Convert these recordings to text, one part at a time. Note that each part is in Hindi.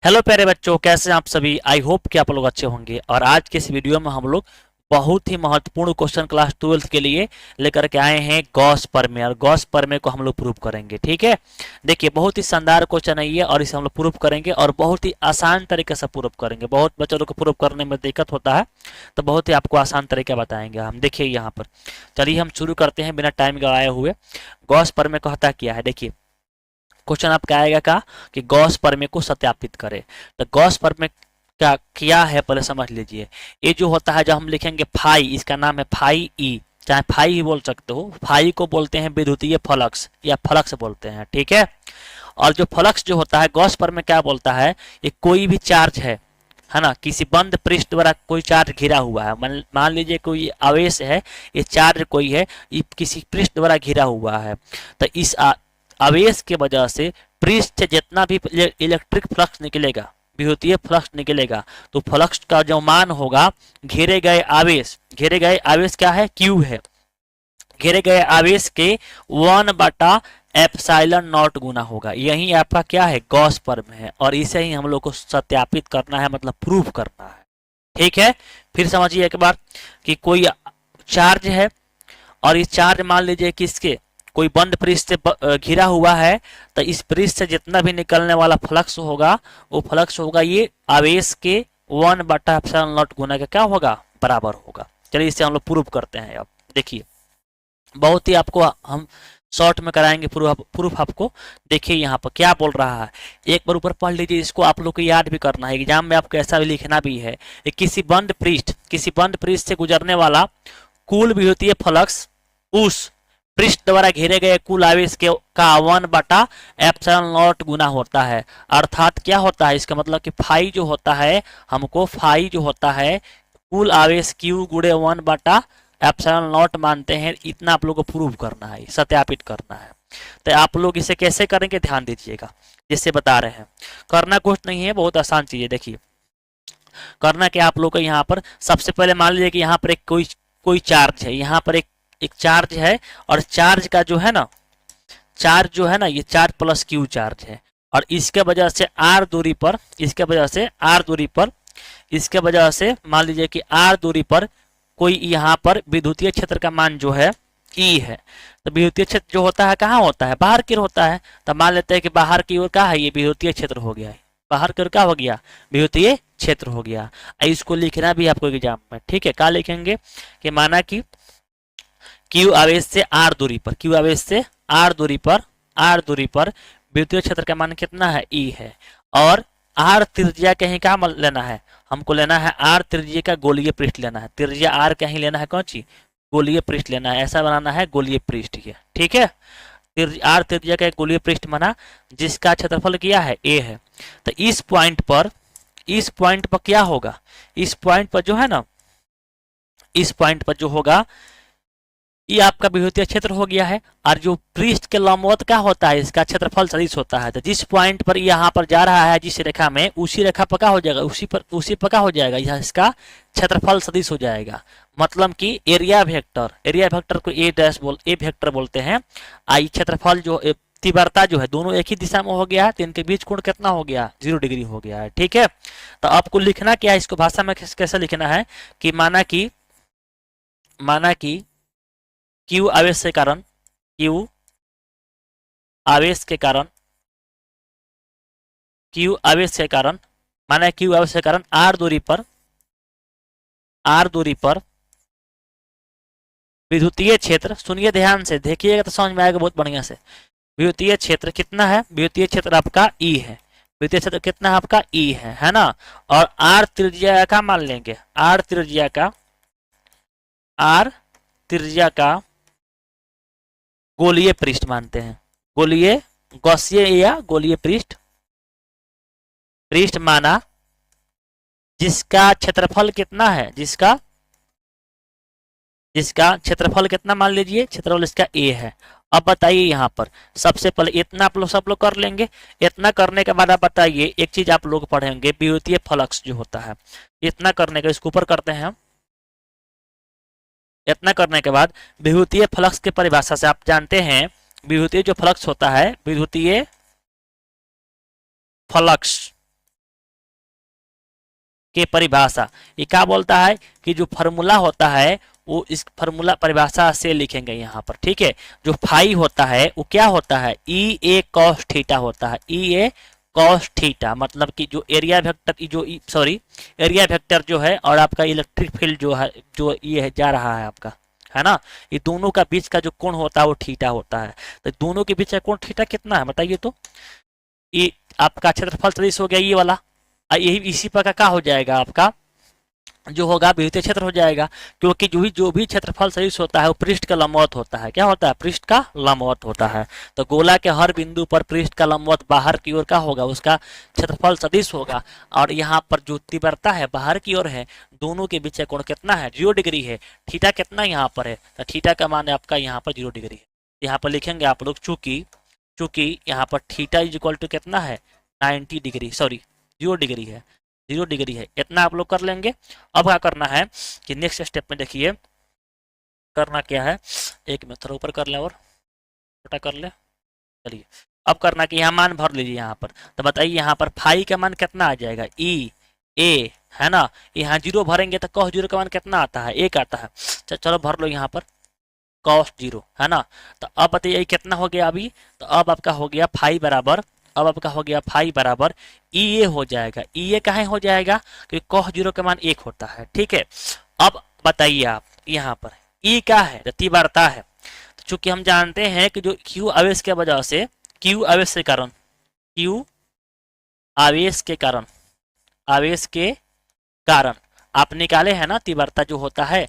हेलो प्यारे बच्चों, कैसे हैं आप सभी। आई होप कि आप लोग अच्छे होंगे। और आज के इस वीडियो में हम लोग बहुत ही महत्वपूर्ण क्वेश्चन क्लास 12th के लिए लेकर के आए हैं गॉस प्रमेय। और गॉस प्रमेय को हम लोग प्रूव करेंगे। ठीक है, देखिए बहुत ही शानदार क्वेश्चन है ये, और इसे हम लोग प्रूव करेंगे और बहुत ही आसान तरीके से प्रूव करेंगे। बहुत बच्चों को प्रूव करने में दिक्कत होता है, तो बहुत ही आपको आसान तरीका बताएंगे हम। देखिए यहाँ पर, चलिए हम शुरू करते हैं बिना टाइम गवाए हुए। गॉस प्रमेय कहता क्या है, देखिए क्वेश्चन आपका आएगा का कि गॉस प्रमेय को सत्यापित करें। तो गॉस प्रमेय क्या क्या है पहले समझ लीजिए। ये जो होता है, जब हम लिखेंगे फाई, इसका नाम है फाई ई, चाहे फाई ही बोल सकते हो। फाई को बोलते हैं विद्युतीय फ्लक्स या फ्लक्स बोलते हैं। ठीक है, और जो फ्लक्स जो होता है गॉस प्रमेय क्या बोलता है, ये कोई भी चार्ज है ना, किसी बंद पृष्ठ द्वारा कोई चार्ज घिरा हुआ है। मान लीजिए कोई आवेश है, ये चार्ज कोई है, ये किसी पृष्ठ द्वारा घिरा हुआ है। तो इस आवेश के वजह से पृष्ठ से जितना भी इलेक्ट्रिक फ्लक्स निकलेगा, विद्युतीय फ्लक्स निकलेगा, तो फ्लक्स का जो मान होगा, घेरे गए आवेश क्या है, क्यू है। घेरे गए आवेश के 1/एप्सिलॉन नॉट गुना होगा। यही आपका क्या है, गॉस प्रमेय है। और इसे ही हम लोग को सत्यापित करना है, मतलब प्रूफ करना है। ठीक है, फिर समझिए एक बार कि कोई चार्ज है, और इस चार्ज मान लीजिए किसके, कोई बंद पृष्ठ से घिरा हुआ है। तो इस पृष्ठ से जितना भी निकलने वाला फ्लक्स होगा, वो फ्लक्स होगा ये आवेश के 1/एप्सिलॉन नॉट गुना का क्या होगा, बराबर होगा। चलिए इसे हम लोग प्रूफ करते हैं। अब देखिए बहुत ही आपको हम शॉर्ट में कराएंगे प्रूफ आपको। देखिए यहाँ पर क्या बोल रहा है, एक बार ऊपर पढ़ लीजिए। इसको आप लोग को याद भी करना है, एग्जाम में आपको ऐसा भी लिखना भी है। किसी बंद पृष्ठ से गुजरने वाला कुल विद्युतीय फ्लक्स उस पृष्ठ द्वारा घेरे गए कुल आवेश के का 1/एप्सिलॉन नॉट गुना होता है। अर्थात क्या होता है, इसका मतलब कि फाई जो होता है, हमको फाई जो होता है कुल आवेश क्यू गुणे 1/एप्सिलॉन नॉट मानते हैं। इतना आप लोग को प्रूव करना है, सत्यापित करना है। तो आप लोग इसे कैसे करेंगे, ध्यान दीजिएगा। जिससे बता रहे हैं, करना कुछ नहीं है, बहुत आसान चीज है। देखिए करना क्या आप लोग को, यहाँ पर सबसे पहले मान लीजिए कि यहाँ पर एक कोई चार्ज है। यहाँ पर एक चार्ज है, और चार्ज का जो है ना, चार्ज जो है ना, ये चार्ज प्लस क्यू चार्ज है। और इसके वजह से आर दूरी पर, इसके वजह से मान लीजिए कि आर दूरी पर कोई यहाँ पर विद्युतीय क्षेत्र का मान जो है ई है। तो विद्युतीय क्षेत्र जो होता है कहाँ होता है, बाहर की ओर होता है। तो मान लेते हैं कि बाहर की ओर क्या है, ये विद्युतीय क्षेत्र हो गया है। बाहर की ओर क्या हो गया, विद्युतीय क्षेत्र हो गया। इसको लिखना भी आपको एग्जाम में, ठीक है। क्या लिखेंगे कि माना कि क्यू आवेश से आर दूरी पर, आर दूरी पर विद्युतीय क्षेत्र का मान कितना है, ई है। और आर त्रिज्या कहीं क्या लेना है, हमको लेना है आर त्रिज्या का गोलीय पृष्ठ लेना है। त्रिज्या आर कहीं लेना है, कौन सी, गोलीय पृष्ठ लेना है। ऐसा बनाना है गोलीय पृष्ठ ये, ठीक है। आर त्रिज्या का एक गोलीय पृष्ठ बना, जिसका क्षेत्रफल क्या है, ए है। तो इस पॉइंट पर क्या होगा, इस पॉइंट पर जो है ना, इस पॉइंट पर जो होगा, ये आपका विद्युतीय क्षेत्र हो गया है। और जो पृष्ठ के लंबवत क्या होता है, इसका क्षेत्रफल सदिश होता है। तो जिस पॉइंट पर यहाँ पर जा रहा है, जिस रेखा में, उसी रेखा पर क्या हो जाएगा, उसी पर क्या हो जाएगा, यह इसका क्षेत्रफल सदिश हो जाएगा। मतलब कि एरिया वेक्टर को ए वेक्टर बोलते हैं। आई क्षेत्रफल जो तीव्रता जो है, दोनों एक ही दिशा में हो गया है, तो इनके बीच कोण कितना हो गया, 0 डिग्री हो गया है। ठीक है, तो आपको लिखना क्या है, इसको भाषा में कैसे लिखना है कि माना कि क्यू आवेश के कारण, माना क्यू आवेश के कारण आर दूरी पर विद्युतीय क्षेत्र, सुनिए ध्यान से, देखिएगा तो समझ में आएगा बहुत बढ़िया से। विद्युतीय क्षेत्र कितना है, विद्युतीय क्षेत्र आपका ई है। विद्युतीय क्षेत्र कितना है आपका, ई है ना। और आर त्रिज्या का मान लेंगे, आर त्रिज्या का गोलीय पृष्ठ मानते हैं। गॉसिय या गोलीय पृष्ठ माना, जिसका क्षेत्रफल कितना है, जिसका क्षेत्रफल कितना मान लीजिए, क्षेत्रफल इसका ए है। अब बताइए यहाँ पर सबसे पहले इतना आप लोग सब लोग कर लेंगे। इतना करने के बाद आप बताइए, एक चीज आप लोग पढ़ेंगे, विद्युतीय फ्लक्स जो होता है। इतना करने का, इसको ऊपर करते हैं हम। इतना करने के बाद विद्युतीय फ्लक्स की परिभाषा से आप जानते हैं, विद्युतीय जो फ्लक्स होता है, विद्युतीय फ्लक्स के परिभाषा। ये क्या बोलता है कि जो फॉर्मूला होता है वो इस फॉर्मूला परिभाषा से लिखेंगे यहाँ पर, ठीक है। जो फाई होता है वो क्या होता है, ई ए कॉस थीटा होता है, ई ए कॉस थीटा, मतलब कि जो एरिया वेक्टर जो सॉरी एरिया वेक्टर जो है और आपका इलेक्ट्रिक फील्ड जो है, जो ये है जा रहा है आपका, है ना, ये दोनों का बीच का जो कोण होता है वो थीटा होता है। तो दोनों के बीच का कोण थीटा कितना है बताइए तो। ये आपका क्षेत्रफल सदिश हो गया ये वाला, यही इसी प्रकार का हो जाएगा आपका जो होगा विद्युतीय क्षेत्र हो जाएगा, क्योंकि जो भी क्षेत्रफल सदिश होता है वो पृष्ठ का लंबवत होता है। क्या होता है, पृष्ठ का लंबवत होता है। तो गोला के हर बिंदु पर पृष्ठ का लंबवत बाहर की ओर का होगा, उसका क्षेत्रफल सदिश होगा। और यहाँ पर जो तीव्रता है बाहर की ओर है, दोनों के बीच का कोण कितना है, 0 डिग्री है। थीटा कितना यहाँ पर है, तो थीटा का मान आपका यहाँ पर 0 डिग्री है। यहाँ पर लिखेंगे आप लोग, चूंकि यहाँ पर थीटा इज इक्वल टू कितना है, 90 डिग्री, सॉरी 0 डिग्री है, 0 डिग्री है। इतना आप लोग कर लेंगे। अब क्या करना है कि नेक्स्ट स्टेप में देखिए करना क्या है, एक मिनट थोड़ा ऊपर कर ले और छोटा कर ले, चलिए। अब करना कि यहाँ मान भर लीजिए यहाँ पर, तो बताइए यहाँ पर फाई का मान कितना आ जाएगा, ई ए, है ना। यहाँ 0 भरेंगे तो cos 0 का मान कितना आता है, 1 आता है। चलो भर लो यहाँ पर cos 0, है ना। तो अब बताइए कितना हो गया अभी, तो अब आपका हो गया फाई बराबर, अब आपका हो गया फाई बराबर ई ए हो जाएगा। ई ए कहाँ हो जाएगा, क्योंकि cos 0 का मान 1 होता है, ठीक है। अब बताइए आप यहाँ पर ई क्या है, तीव्रता है। तो चूंकि हम जानते हैं कि जो क्यू आवेश के वजह से, क्यू आवेश के कारण, क्यू आवेश के कारण, आवेश के कारण आप निकाले है ना, तीव्रता जो होता है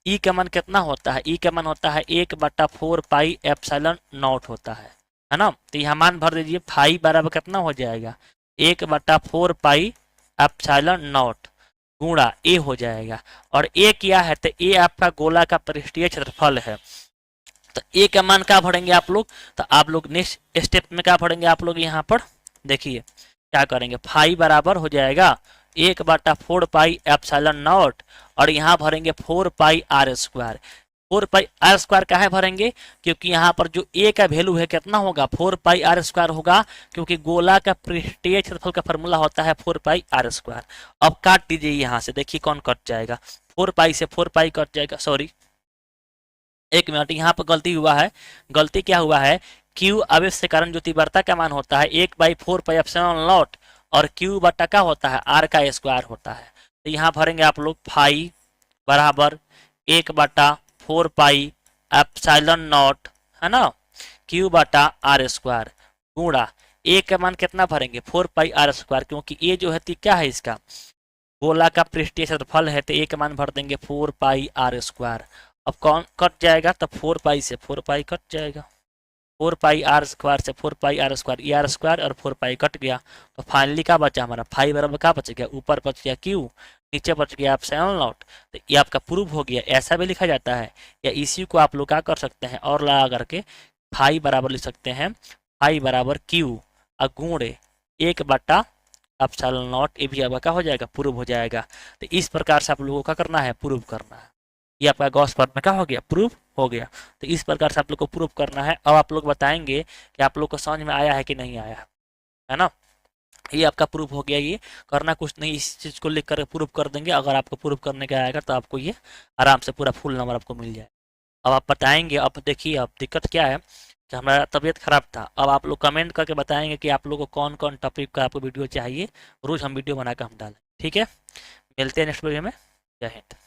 ई का मान कितना होता है, ई का मान होता है 1/4 पाई एप्सिलॉन नॉट होता है ना। तो यहाँ मान भर दीजिए, फाई बराबर कितना हो जाएगा, 1/4 पाई एप्सिलॉन नॉट गुणा ए हो जाएगा। और ए क्या है, तो ए आपका गोला का पृष्ठीय क्षेत्रफल है। तो ए का मान क्या भरेंगे आप लोग, तो आप लोग नेक्स्ट स्टेप में क्या भरेंगे आप लोग, यहाँ पर देखिए क्या करेंगे, फाई बराबर हो जाएगा 1/4 पाई एप्सिलॉन नॉट, और यहाँ भरेंगे 4 pi R square. 4 pi R square काहे भरेंगे, क्योंकि यहाँ पर जो ए का वैल्यू है कितना होगा, 4 पाई आर स्क्वायर होगा, क्योंकि गोला का पृष्ठीय क्षेत्रफल का फॉर्मूला होता है 4 पाई आर स्क्वायर। अब काट दीजिए यहाँ से, देखिए कौन कट जाएगा, 4 पाई से 4 पाई कट जाएगा, सॉरी एक मिनट, यहाँ पर गलती हुआ है। गलती क्या हुआ है, क्यू आवेश के कारण जो तीव्रता का मान होता है 1/4 पाई एप्सिलॉन नॉट, और क्यू बटा का होता है आर का स्क्वायर होता है। तो यहाँ भरेंगे आप लोग फाई बराबर 1/4 पाई एप्सिलॉन नॉट, है ना, क्यू बटा आर स्क्वायर गुणा ए का मान कितना भरेंगे, 4 पाई आर स्क्वायर, क्योंकि ए जो है क्या है, इसका गोला का पृष्ठीय क्षेत्रफल है, तो ए का मान भर देंगे 4 पाई आर स्क्वायर। अब कौन कट जाएगा, तो 4 पाई से 4 पाई कट जाएगा, 4 पाई आर स्क्वायर से 4 pi R square, E R square और 4 पाई कट गया। तो फाइनली क्या बचा हमारा, फाई बराबर क्या बच गया, ऊपर बच गया क्यू, नीचे बच गया एप्सिलॉन नॉट। तो ये आपका प्रूव हो गया। ऐसा भी लिखा जाता है, या इसी को आप लोग क्या कर सकते हैं और लगा करके फाई बराबर लिख सकते हैं, फाई बराबर क्यू गुणे 1/4 एप्सिलॉन नॉट। ये भी आपका क्या हो जाएगा, प्रूव हो जाएगा। तो इस प्रकार से आप लोगों को करना है, प्रूव करना है। ये आपका गॉस फॉर्म में क्या हो गया, प्रूव हो गया। तो इस प्रकार से आप लोग को प्रूव करना है। अब आप लोग बताएंगे कि आप लोग को समझ में आया है कि नहीं आया, है ना। ये आपका प्रूफ हो गया। ये करना कुछ नहीं, इस चीज़ को लिख कर प्रूफ कर देंगे। अगर आपको प्रूफ करने का आएगा तो आपको ये आराम से पूरा फुल नंबर आपको मिल जाए। अब आप बताएंगे, अब देखिए अब दिक्कत क्या है कि हमारा तबीयत खराब था। अब आप लोग कमेंट करके बताएंगे कि आप लोग को कौन कौन टॉपिक का आपको वीडियो चाहिए, रोज़ हम वीडियो बना कर हम डालें, ठीक है। मिलते हैं नेक्स्ट वीडियो में। जय हिंद।